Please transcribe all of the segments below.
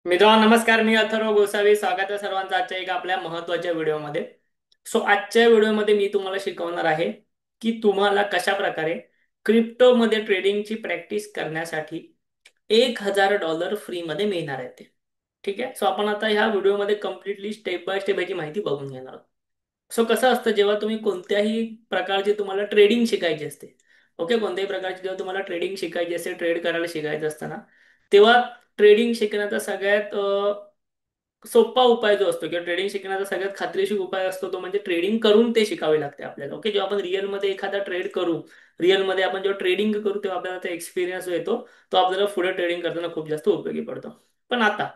मित्रांनो नमस्कार, मी अथर्व गोसावी. स्वागत आहे सर्वांचं आजच्या एका आपल्या महत्त्वाच्या व्हिडिओमध्ये. आजच्या व्हिडिओमध्ये मी तुम्हाला शिकवणार आहे की तुम्हाला कशा प्रकारे क्रिप्टोमध्ये ट्रेडिंगची प्रॅक्टिस करण्यासाठी $1000 फ्रीमध्ये मिळणार आहे ते. ठीक आहे. आपण आता ह्या व्हिडिओमध्ये कम्प्लिटली स्टेप बाय स्टेप याची माहिती बघून घेणार आहोत. कसं असतं, जेव्हा तुम्ही कोणत्याही प्रकारची तुम्हाला ट्रेडिंग शिकायची असते, ओके, कोणत्याही प्रकारची जेव्हा तुम्हाला ट्रेडिंग शिकायची असते, ट्रेड करायला शिकायचं असतं तेव्हा ट्रेडिंग शिकण्याचा सगळ्यात सोपा उपाय जो असतो किंवा ट्रेडिंग शिकण्याचा सगळ्यात खात्रीशीर उपाय असतो तो म्हणजे ट्रेडिंग करून ते शिकावे लागते आपल्याला. ओके, जेव्हा आपण रिअलमध्ये एखादा ट्रेड करू, रिअलमध्ये आपण जेव्हा ट्रेडिंग करू तेव्हा आपल्याला ते एक्सपिरियन्स येतो, तो आपल्याला पुढे ट्रेडिंग करताना खूप जास्त उपयोगी पडतो. पण आता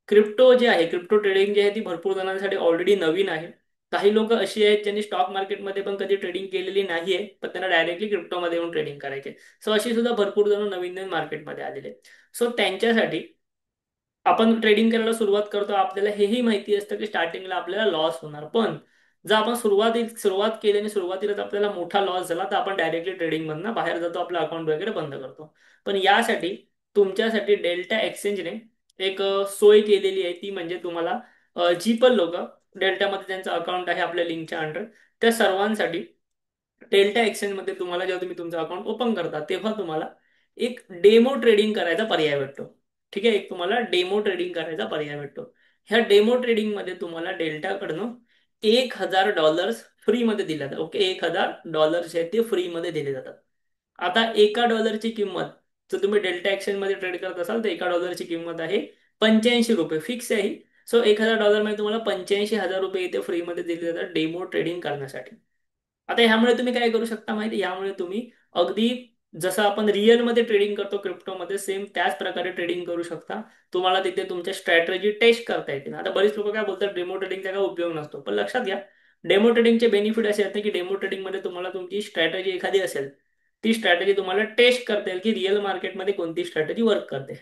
क्रिप्टो जे आहे, क्रिप्टो ट्रेडिंग जे आहे ती भरपूर जणांसाठी ऑलरेडी नवीन आहे. काही लोक अशी आहेत ज्यांनी स्टॉक मार्केटमध्ये पण कधी ट्रेडिंग केलेली नाहीये, पण त्यांना डायरेक्टली क्रिप्टोमध्ये येऊन ट्रेडिंग करायचे. अशी सुद्धा भरपूर जण नवीन नवीन मार्केटमध्ये आलेले. त्यांच्यासाठी आपण ट्रेडिंग करायला सुरुवात करतो, आपल्याला हेही माहिती असतं की स्टार्टिंगला आपल्याला लॉस होणार. पण जर आपण सुरुवात केली आणि सुरुवातीलाच आपल्याला मोठा लॉस झाला तर आपण डायरेक्टली ट्रेडिंग मधनं बाहेर जातो, आपलं अकाउंट वगैरे बंद करतो. पण यासाठी तुमच्यासाठी डेल्टा एक्सचेंजने एक सोय केलेली आहे. ती म्हणजे तुम्हाला जी पण लोक डेल्टामध्ये त्यांचं अकाउंट आहे आपल्या लिंकच्या अंडर, त्या सर्वांसाठी डेल्टा एक्सचेंज मध्ये तुम्हाला जेव्हा तुम्ही तुमचं अकाउंट ओपन करता तेव्हा तुम्हाला एक डेमो ट्रेडिंग करायचा पर्याय भेटतो. ठीक आहे, एक तुम्हाला डेमो ट्रेडिंग करायचा पर्याय भेटतो. ह्या डेमो ट्रेडिंग मध्ये तुम्हाला डेल्टाकडनं $1000 फ्री मध्ये दिले जातात. ओके, $1000 आहेत ते फ्री मध्ये दिले जातात. आता एका डॉलरची किंमत, जर तुम्ही डेल्टा एक्सचेंज मध्ये ट्रेड करत असाल तर एका डॉलरची किंमत आहे ₹85, फिक्स आहे. $1000 मध्ये तुम्हाला ₹85,000 इथे फ्रीमध्ये दिले जातात डेमो ट्रेडिंग करण्यासाठी. आता ह्यामुळे तुम्ही काय करू शकता माहिती, यामुळे तुम्ही अगदी जसं आपण रिअलमध्ये ट्रेडिंग करतो क्रिप्टोमध्ये, सेम त्याच प्रकारे ट्रेडिंग करू शकता. तुम्हाला तिथे तुमच्या स्ट्रॅटेजी टेस्ट करता येते. आता बरीच लोक काय बोलतात डेमो ट्रेडिंगचा काय उपयोग नसतो, पण लक्षात घ्या, डेमो ट्रेडिंगचे बेनिफिट असे आहेत की डेमो ट्रेडिंगमध्ये तुम्हाला तुमची स्ट्रॅटेजी एखादी असेल, ती स्ट्रॅटेजी तुम्हाला टेस्ट करता येईल की रिअल मार्केटमध्ये कोणती स्ट्रॅटेजी वर्क करते.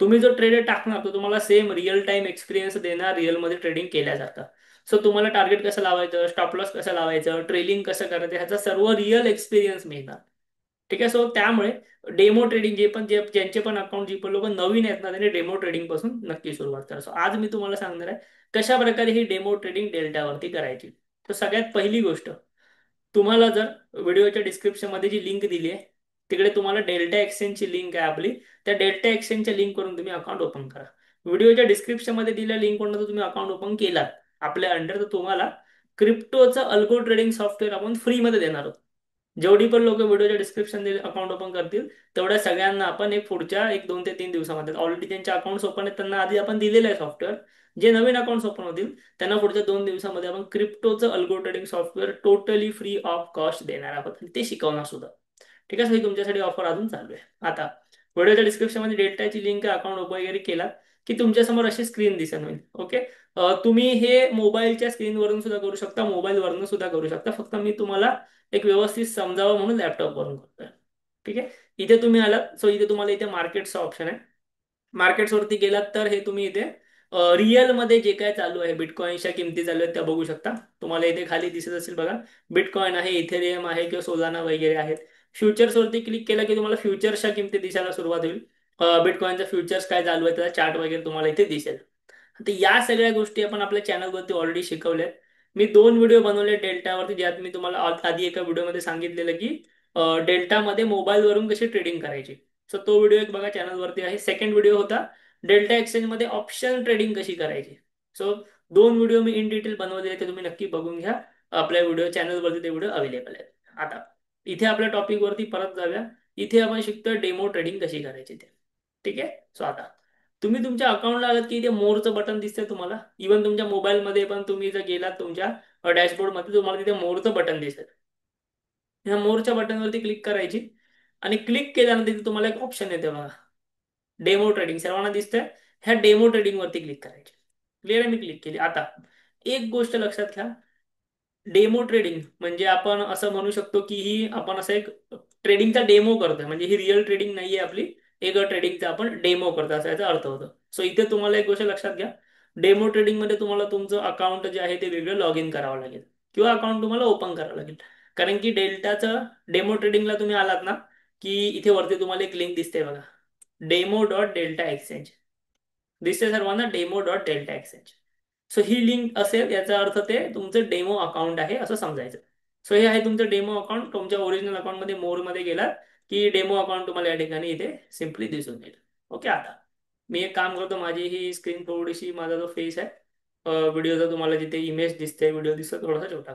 तुम्ही जो ट्रेड टाकणार तो तुम्हाला सेम रिअल टाइम एक्सपिरियन्स देणार रिअलमध्ये ट्रेडिंग केल्यासारखा. तुम्हाला टार्गेट कसं लावायचं, स्टॉप लॉस कसं लावायचं, ट्रेलिंग कसं करायचं, ह्याचा सर्व रिअल एक्सपिरियन्स मिळणार. ठीक आहे. त्यामुळे डेमो ट्रेडिंग ज्यांचे पण अकाउंट, जी पण लोक नवीन आहेत ना, त्यांनी डेमो ट्रेडिंग पासून नक्की सुरुवात करा. आज मी तुम्हाला सांगणार आहे कशा प्रकारे ही डेमो ट्रेडिंग डेल्टावरती करायची. सगळ्यात पहिली गोष्ट, तुम्हाला जर व्हिडिओच्या डिस्क्रिप्शन मध्ये जी लिंक दिली आहे तिकडे तुम्हाला डेल्टा एक्सचेंजची लिंक आहे आपली, त्या डेल्टा एक्सचेंजच्या लिंक वरून तुम्ही अकाउंट ओपन करा. व्हिडिओच्या डिस्क्रिप्शन मध्ये दिलेल्या लिंक वरून जर तुम्ही अकाउंट ओपन केलात आपल्या अंडर, तर तुम्हाला क्रिप्टोचं अल्गो ट्रेडिंग सॉफ्टवेअर आपण फ्रीमध्ये देणार आहोत. जेवढी पण लोक व्हिडिओच्या डिस्क्रिप्शन अकाउंट ओपन करतील तेवढ्या सगळ्यांना आपण पुढच्या 1 2 ते 3 दिवसामध्ये, ऑलरेडी ज्यांचे अकाउंट्स ओपन आहेत त्यांना आधी आपण दिलेलं आहे सॉफ्टवेअर, जे नवीन अकाउंट्स ओपन होतील त्यांना पुढच्या 2 दिवसामध्ये आपण क्रिप्टोचं algo trading software totally free of cost देणार आहोत आणि ते शिकवणार सुद्धा. ठीक आहे. ही तुमच्यासाठी ऑफर अजून चालू आहे. आता व्हिडिओच्या डिस्क्रिप्शन मध्ये डेल्टाची लिंक अकाउंट ओपन वगैरे केला की तुमच्या समोर अशी स्क्रीन दिसेल होईल. ओके, तुम्ही हे मोबाईलच्या स्क्रीनवरून सुद्धा करू शकता, मोबाईलवरून सुद्धा करू शकता. फक्त मी तुम्हाला एक व्यवस्थित समजावं म्हणून लॅपटॉप वरून करतोय. ठीक आहे. इथे तुम्ही आलात, इथे तुम्हाला इथे मार्केटचा ऑप्शन आहे. मार्केट्स वरती गेलात तर हे तुम्ही इथे रिअल मध्ये जे काय चालू आहे, बिटकॉइनच्या किमती चालू आहेत त्या बघू शकता. तुम्हाला इथे खाली दिसत असेल बघा, बिटकॉइन आहे, इथेरियम आहे किंवा सोलाना वगैरे आहेत. फ्युचर्स वरती क्लिक केलं की तुम्हाला फ्युचर्सच्या किमती दिसायला सुरुवात होईल. बिटकॉइनचा फ्युचर्स काय चालू आहे त्याचा चार्ट वगैरे तुम्हाला इथे दिसेल. तर या सगळ्या गोष्टी आपण आपल्या चॅनलवरती ऑलरेडी शिकवल्यात. मी 2 व्हिडिओ बनवले डेल्टावरती, ज्यात मी तुम्हाला आधी एका व्हिडिओमध्ये सांगितलेलं की डेल्टामध्ये मोबाईलवरून कशी ट्रेडिंग करायची. तो व्हिडिओ एक बघा, चॅनलवरती आहे. सेकंड व्हिडिओ होता डेल्टा एक्सचेंज मध्ये ऑप्शन ट्रेडिंग कशी करायची. So 2 video me in detail बनवले, ते तुम्ही नक्की बघून घ्या. आपल्या व्हिडिओ चॅनलवरती ते व्हिडिओ अवेलेबल आहेत. आता इथे आपल्या टॉपिक वरती परत जाऊया. इथे आपण शिकतोय डेमो ट्रेडिंग कशी करायची ते. ठीक आहे. आता तुम्ही तुमच्या अकाउंटला आलात की इथे मोरचं बटन दिसतंय तुम्हाला. इव्हन तुमच्या मोबाईलमध्ये पण तुम्ही जर गेलात तुमच्या डॅशबोर्ड मध्ये, तुम्हाला तिथे मोरचं बटन दिसेल. ह्या मोरच्या बटनवरती क्लिक करायची आणि क्लिक केल्यानंतर तिथे तुम्हाला एक ऑप्शन येते बघा, डेमो ट्रेडिंग. सर्वांना दिसतंय, ह्या डेमो ट्रेडिंग वरती क्लिक करायची. क्लिअर आहे, मी क्लिक केली. आता एक गोष्ट लक्षात घ्या, डेमो ट्रेडिंग म्हणजे आपण असं म्हणू शकतो की ही आपण असं एक ट्रेडिंगचा डेमो करतोय, म्हणजे ही रिअल ट्रेडिंग नाहीये आपली, एक ट्रेडिंगचा आपण डेमो करतो असा याचा अर्थ होतो. इथे तुम्हाला एक गोष्ट लक्षात घ्या, डेमो ट्रेडिंग मध्ये तुम्हाला तुमचं अकाउंट जे आहे ते वेगळं लॉग इन करावं लागेल किंवा अकाउंट तुम्हाला ओपन करावं लागेल. कारण की डेल्टाचं डेमो ट्रेडिंगला तुम्ही आलात ना, की इथे वरती तुम्हाला एक लिंक दिसते बघा, डेमो डॉट डेल्टा एक्सचेंज. दिसते सर्वांना demo dot Delta Exchange. So ही लिंक असेल याचा अर्थ ते तुमचं डेमो अकाउंट आहे असं समजायचं. सो हे आहे तुमचं डेमो अकाउंट. तुमच्या ओरिजिनल अकाउंटमध्ये मोरमध्ये गेलात की डेमो अकाउंट तुम्हाला या ठिकाणी इथे सिम्पली दिसून येईल. ओके. आता मी एक काम करतो, माझी ही स्क्रीन थोडीशी, माझा जो फेस आहे व्हिडिओचा तुम्हाला जिथे इमेज दिसते, व्हिडिओ दिसतो, थोडासा छोटा.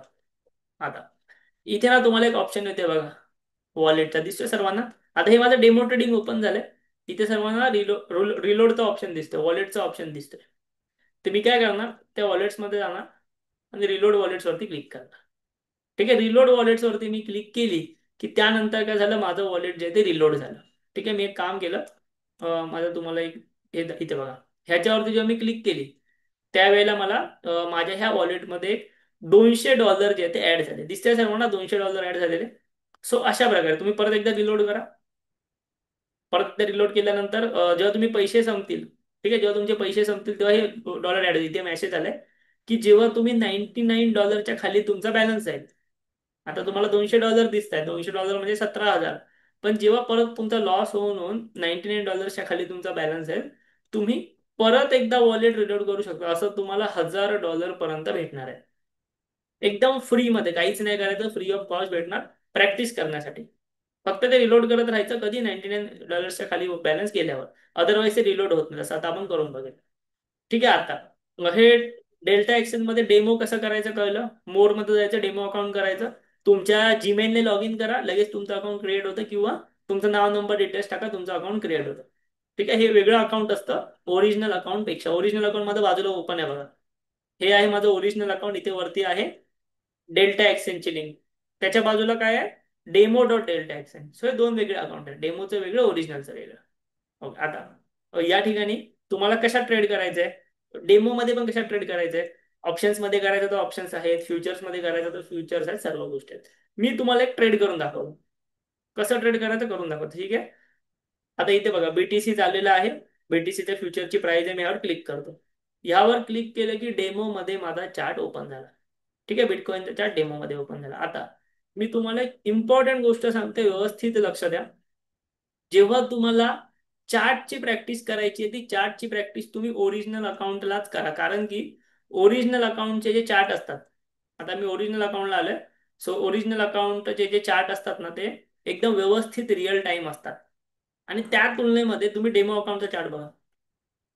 आता इथे ना तुम्हाला एक ऑप्शन येते बघा, वॉलेटचा दिसतोय सर्वांना. आता हे माझं डेमो ट्रेडिंग ओपन झालंय. इथे सर्वांना रिलोडचा ऑप्शन दिसतोय, वॉलेटचा ऑप्शन दिसतोय. तर मी काय करणार, त्या वॉलेट्समध्ये जाणार आणि रिलोड वॉलेट्सवरती क्लिक करणार. ठीक आहे. रिलोड वॉलेट्सवरती मी क्लिक केली की त्यानंतर काय झालं, माझं वॉलेट जे आहे ते रिलोड झालं. ठीक आहे. मी एक काम केलं, माझं तुम्हाला एक इथे बघा, ह्याच्यावरती जेव्हा मी क्लिक केली त्यावेळेला मला माझ्या ह्या वॉलेटमध्ये $200 जे आहे ते ऍड झाले. दिसतंय सर्वांना $200 ऍड झालेले. सो अशा प्रकारे तुम्ही परत एकदा रिलोड करा. परत ते रिलोड केल्यानंतर जेव्हा तुम्ही पैसे संपतील, ठीक आहे, जेव्हा तुमचे पैसे संपतील तेव्हा हे डॉलर ऍड होईल. इथे मेसेज आलाय की जेव्हा तुम्ही $99 खाली तुमचा बॅलन्स आहे. आता तुम्हाला $200 दिसत आहे, $200 म्हणजे 17,000. पण जेव्हा परत तुमचा लॉस होऊन होऊन $99 खाली तुमचा बॅलन्स आहे, तुम्ही परत एकदा वॉलेट रिलोड करू शकता. असं तुम्हाला $1,000 पर्यंत भेटणार आहे. एकदम फ्री मध्ये, काहीच नाही करायचं, फ्री ऑफ कॉस्ट भेटणार प्रॅक्टिस करण्यासाठी. फक्त ते रिलोड करत राहायचं कधी $99 खाली बॅलन्स केल्यावर. अदरवाईज ते रिलोड होत नाही, जसं आता आपण करून बघेल. ठीक आहे. आता हे डेल्टा एक्सेल मध्ये डेमो कसं करायचं कळलं. मोर मध्ये जायचं, डेमो अकाउंट करायचं, तुमच्या जीमेलने लॉग इन करा, लगेच तुमचं अकाउंट क्रिएट होतं, किंवा तुमचं नाव नंबर डिटेल्स टाका, तुमचं अकाउंट क्रिएट होतं. ठीक आहे. हे वेगळं अकाउंट असतं ओरिजिनल अकाउंट पेक्षा. ओरिजिनल अकाउंट माझं बाजूला ओपन आहे बघा, हे आहे माझं ओरिजिनल अकाउंट. इथे वरती आहे डेल्टा एक्सचेंजची लिंक, त्याच्या बाजूला काय आहे, demo dot Delta Exchange. So हे दोन वेगळे अकाउंट आहेत, डेमोचं वेगळं, ओरिजिनलचं वेगळं. ओके. आता या ठिकाणी तुम्हाला कशा ट्रेड करायचंय, डेमो मध्ये पण कशा ट्रेड करायचंय, ऑप्शन्स मध्ये करायचं तर ऑप्शन्स आहेत, फ्युचर्स मध्ये करायचं तर फ्युचर्स आहेत, सर्व गोष्टी आहेत. मी तुम्हाला एक ट्रेड करून दाखवतो, कसं ट्रेड करायचं करून दाखवतो. ठीक आहे. आता इथे बघा बीटीसी चाललेलं आहे, बीटीसीच्या फ्युचरची प्राइस आहे, मी यावर क्लिक करतो. यावर क्लिक केलं की डेमो मध्ये माझा चार्ट ओपन झाला. ठीक आहे. बिटकॉईनचा चार्ट डेमो मध्ये ओपन झाला. आता मी तुम्हाला एक इम्पॉर्टंट गोष्ट सांगते, व्यवस्थित लक्ष द्या. जेव्हा तुम्हाला चार्टची प्रॅक्टिस करायची आहे, ती चार्टची प्रॅक्टिस तुम्ही ओरिजिनल अकाउंटलाच करा. कारण की ओरिजिनल अकाउंटचे जे चार्ट असतात, आता मी ओरिजिनल अकाउंटला आलोय. सो ओरिजिनल अकाउंटचे जे चार्ट असतात ना, ते एकदम व्यवस्थित रिअल टाइम असतात. आणि त्या तुलनेमध्ये तुम्ही डेमो अकाउंटचा चार्ट बघा,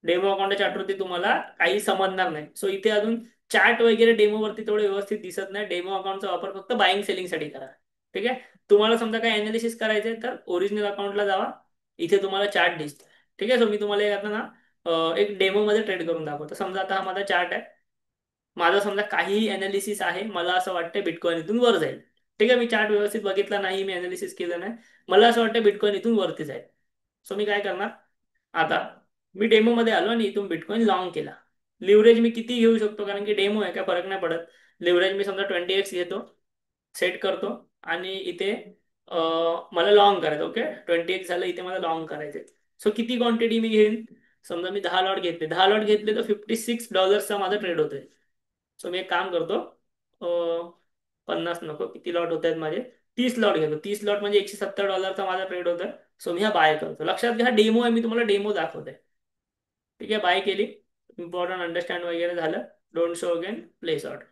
डेमो अकाउंटच्या चार्टवरती तुम्हाला काही समजणार नाही. सो इथे अजून चार्ट वगैरे डेमोवरती तेवढे व्यवस्थित दिसत नाही. डेमो अकाउंटचा वापर फक्त बाईंग सेलिंगसाठी करा. ठीक आहे. तुम्हाला समजा काही अनालिसिस करायचंय तर ओरिजिनल अकाउंटला जावा, इथे तुम्हाला चार्ट दिसतो. ठीक आहे. सो मी तुम्हाला एक आता ना एक डेमो मध्ये ट्रेड करून दाखवतो. समजा आता हा माझा चार्ट आहे, माझा समजा काहीही अनालिसिस आहे, मला असं वाटतं बिटकॉइन इथून वर जाईल. ठीक आहे. मी चार्ट व्यवस्थित बघितला नाही, मी अनालिसिस केलं नाही, मला असं वाटतं बिटकॉइन इथून वरती जाईल. सो मी काय करणार, आता मी डेमो मध्ये आलो आणि इथून बिटकॉइन लॉंग केला. लिव्हरेज मी किती घेऊ शकतो, कारण की डेमो आहे, काय फरक नाही पडत. लिव्हरेज मी समजा 20x घेतो, सेट करतो, आणि इथे मला लॉंग करायचं. ओके. 20x झालं, इथे मला लॉंग करायचे. सो किती क्वांटिटी मी घेईन, समजा मी 10 लॉट घेतले, 10 लॉट घेतले तर $56 माझा ट्रेड होतोय. सो मी एक काम करतो, 50 नको, किती लॉट होत आहेत माझे, 30 लॉट घेतो. 30 लॉट म्हणजे $170 माझा ट्रेड होतोय. सो मी हा बाय करतो. लक्षात घ्या, डेमो आहे, मी तुम्हाला डेमो दाखवतोय. ठीक आहे. बाय केली, इम्पॉर्टंट अंडरस्टँड वगैरे झालं, don't show again, place order.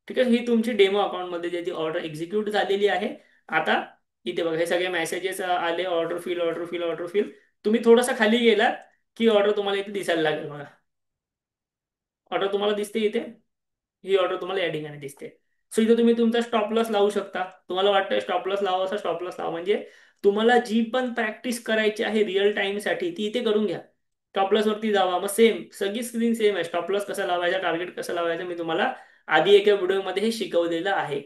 ठीक आहे. ही तुमची डेमो अकाउंटमध्ये ज्याची ऑर्डर एक्झिक्यूट झालेली आहे. आता इथे बघा, हे सगळे मेसेजेस आले, order fill, order fill, order fill. तुम्ही थोडंसं खाली गेलात की ऑर्डर तुम्हाला इथे दिसायला लागेल बघा, ऑर्डर तुम्हाला दिसते इथे, ही ऑर्डर तुम्हाला या ठिकाणी दिसते. सो इथे तुम्ही तुमचा स्टॉप लॉस लावू शकता. तुम्हाला वाटतं स्टॉप लॉस लावा, असं स्टॉप लॉस लावा. म्हणजे तुम्हाला जी पण प्रॅक्टिस करायची आहे रिअल टाइम साठी ती इथे करून घ्या. स्टॉप लॉस वरती जावा, मग सेम सगळी स्क्रीन सेम आहे. स्टॉप लॉस कसा लावायचा, टार्गेट कसं लावायचं, मी तुम्हाला आधी एका व्हिडिओमध्ये हे शिकवलेलं आहे.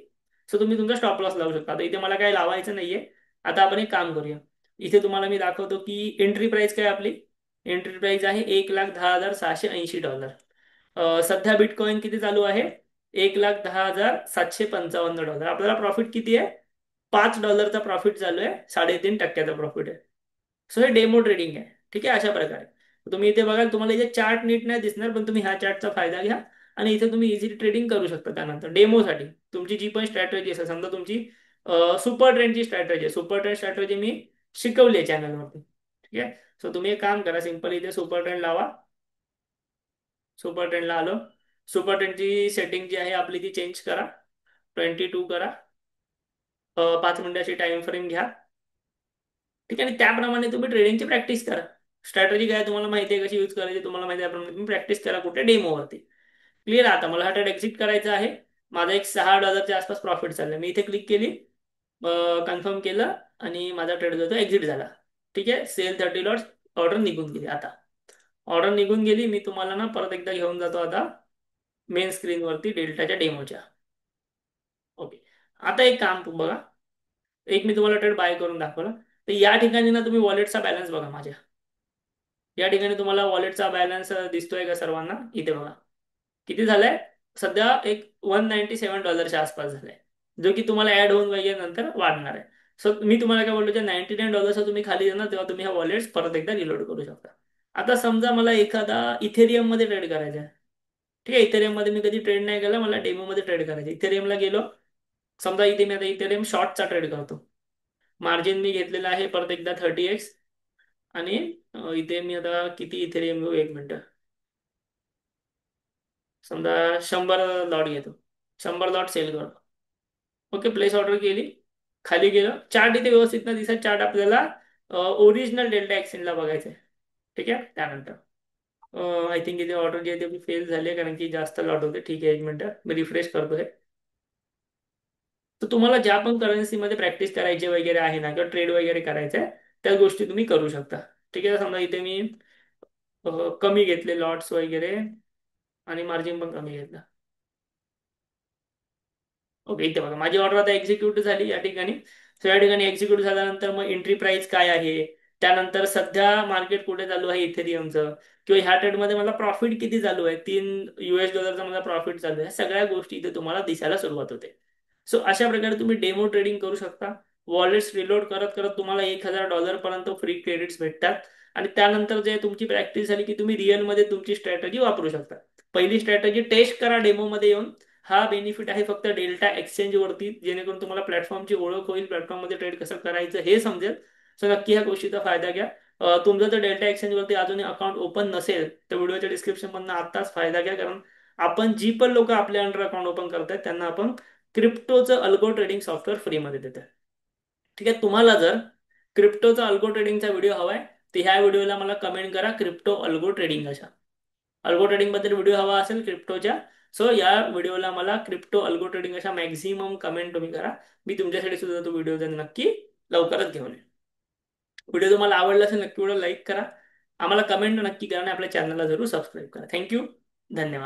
सो तुम्ही तुमचा स्टॉप लॉस लावू शकता. आता इथे मला काय लावायचं नाहीये. आता आपण एक काम करूया, इथे तुम्हाला मी दाखवतो की एंट्री प्राइस काय आपली. एंट्री प्राइस आहे $1,10,680. सध्या बिटकॉइन किती चालू आहे, $1,10,755. आपल्याला प्रॉफिट किती आहे, $5 प्रॉफिट चालू आहे, 3.5% प्रॉफिट आहे. सो हे डेमो ट्रेडिंग आहे. ठीक आहे. अशा प्रकारे तुम्ही इथे बघाल, तुम्हाला इथे चार्ट नीट नाही दिसणार, पण तुम्ही ह्या चार्टचा फायदा घ्या आणि इथे तुम्ही इझिली ट्रेडिंग करू शकता. त्यानंतर डेमोसाठी तुमची जी पण स्ट्रॅटेजी असेल, समजा तुमची सुपर ट्रेंडची स्ट्रॅटेजी आहे, सुपर ट्रेंड स्ट्रॅटेजी मी शिकवली आहे चॅनलवरती. ठीक आहे. सो तुम्ही एक काम करा, सिंपल इथे सुपर ट्रेंड लावा, सुपर ट्रेंडला आलो. सुपर ट्रेंडची सेटिंग जी आहे आपली ती चेंज करा. 22 करा. 5 मिनिटाची टाइम फ्रेम घ्या. ठीक आहे. आणि त्याप्रमाणे तुम्ही ट्रेडिंगची प्रॅक्टिस करा. स्ट्रॅटेजी काय तुम्हाला माहिती आहे कशी यूज करायची, तुम्हाला माहिती आहे त्याप्रमाणे तुम्ही प्रॅक्टिस करा कुठे डेमोवरती. क्लिअर. आता मला हा ट्रेड एक्झिट करायचा आहे. माझा एक $6 आसपास प्रॉफिट चाललंय. मी इथे क्लिक केली, कन्फर्म केलं आणि माझा ट्रेड जो तो एक्झिट झाला. ठीक आहे. Sale 30 lots. ऑर्डर निघून गेली. आता ऑर्डर निघून गेली. मी तुम्हाला ना परत एकदा घेऊन जातो आता मेन स्क्रीनवरती डेल्टाच्या डेमोच्या. ओके. आता एक काम बघा. एक मी तुम्हाला ट्रेड बाय करून दाखवला. तर या ठिकाणी ना तुम्ही वॉलेटचा बॅलन्स बघा माझ्या. या ठिकाणी तुम्हाला वॉलेटचा बॅलन्स दिसतोय का सर्वांना? इथे बघा. किती झालाय? सध्या एक $197 आसपास झालाय. जो की तुम्हाला ऍड होऊन वगैरे नंतर वाढणार आहे. सो मी तुम्हाला काय बोलतो, जेव्हा $99 तुम्ही खाली येणार तेव्हा तुम्ही हा वॉलेट परत एकदा रिलोड करू शकता. आता समजा मला एखादा इथेरियम मध्ये ट्रेड करायचा आहे. ठीक आहे. इथेरियम मध्ये मी कधी ट्रेड नाही केला, मला डेमो मध्ये ट्रेड करायचं. इथेरियमला गेलो. समजा इथे मी आता इथेरियम शॉर्टचा ट्रेड करतो. मार्जिन मी घेतलेला आहे परत एकदा 30x. आणि इथे मी आता किती इथेरियम घेऊ, एक मिनिट. समजा 100 लॉट घेतो. 100 लॉट सेल करतो. ओके. प्लेस ऑर्डर केली. खाली गेलं. चार्ट इथे व्यवस्थित ना दिसत. चार्ट आपल्याला ओरिजिनल डेल्टा एक्सचेंजला बघायचं आहे. ठीक आहे. त्यानंतर आय थिंक इथे ऑर्डर जी आहे ती फेल झाली आहे कारण की जास्त लॉट होते. ठीक आहे. एक मिनिट मी रिफ्रेश करतो हे. तर तुम्हाला ज्या पण करन्सीमध्ये प्रॅक्टिस करायची वगैरे आहे ना, किंवा ट्रेड वगैरे करायचं आहे, त्या गोष्टी तुम्ही करू शकता. ठीक आहे. समजा इथे मी कमी घेतले लॉट्स वगैरे आणि मार्जिन पण कमी घेतलं. ओके. इथे बघा माझी ऑर्डर आता एक्झिक्यूट झाली या ठिकाणी. सो या ठिकाणी एक्झिक्यूट झाल्यानंतर मग एंट्री प्राइस काय आहे, त्यानंतर सध्या मार्केट कुठे चालू आहे इथेरियमचं, किंवा ह्या ट्रेडमध्ये मला प्रॉफिट किती चालू आहे, $3 मला प्रॉफिट चालू आहे, ह्या सगळ्या गोष्टी इथे तुम्हाला दिसायला सुरुवात होते. सो अशा प्रकारे तुम्ही डेमो ट्रेडिंग करू शकता. वॉलेट्स रिलोड करत करत तुम्हाला $1,000 पर्यंत फ्री क्रेडिट्स भेटतात. आणि त्यानंतर जे तुमची प्रॅक्टिस झाली की तुम्ही रिअलमध्ये तुमची स्ट्रॅटेजी वापरू शकता. पहिली स्ट्रॅटेजी टेस्ट करा डेमोमध्ये येऊन. हा बेनिफिट आहे फक्त डेल्टा एक्सचेंज वरती, जेणेकरून तुम्हाला प्लॅटफॉर्मची ओळख होईल, प्लॅटफॉर्ममध्ये ट्रेड कसं करायचं हे समजेल. सो नक्की ह्या गोष्टीचा फायदा घ्या. तुमचं जर डेल्टा एक्सचेंज वरती अजूनही अकाउंट ओपन नसेल तर व्हिडिओच्या डिस्क्रिप्शन मधून आत्ताच फायदा घ्या, कारण आपण जी पण लोक आपल्या अंडर अकाउंट ओपन करतात त्यांना आपण क्रिप्टोचं अल्गो ट्रेडिंग सॉफ्टवेअर फ्रीमध्ये देतात. ठीक आहे. तुम्हाला जर क्रिप्टोचा अल्गो ट्रेडिंगचा व्हिडिओ हवाय तर ह्या व्हिडिओला मला कमेंट करा क्रिप्टो अल्गो ट्रेडिंग अशा. अल्गो ट्रेडिंग बद्दल व्हिडिओ हवा असेल क्रिप्टोच्या, सो या व्हिडिओला मला क्रिप्टो अल्गो ट्रेडिंग अशा मॅक्झिमम कमेंट तुम्ही करा. मी तुमच्यासाठी सुद्धा तो व्हिडिओ नक्की लवकरच घेऊन येईन. व्हिडिओ तुम्हाला आवडला असेल नक्की व्हिडिओ लाईक करा. आम्हाला कमेंट नक्की करा आणि आपल्या चॅनलला जरूर सबस्क्राईब करा. थँक्यू. धन्यवाद.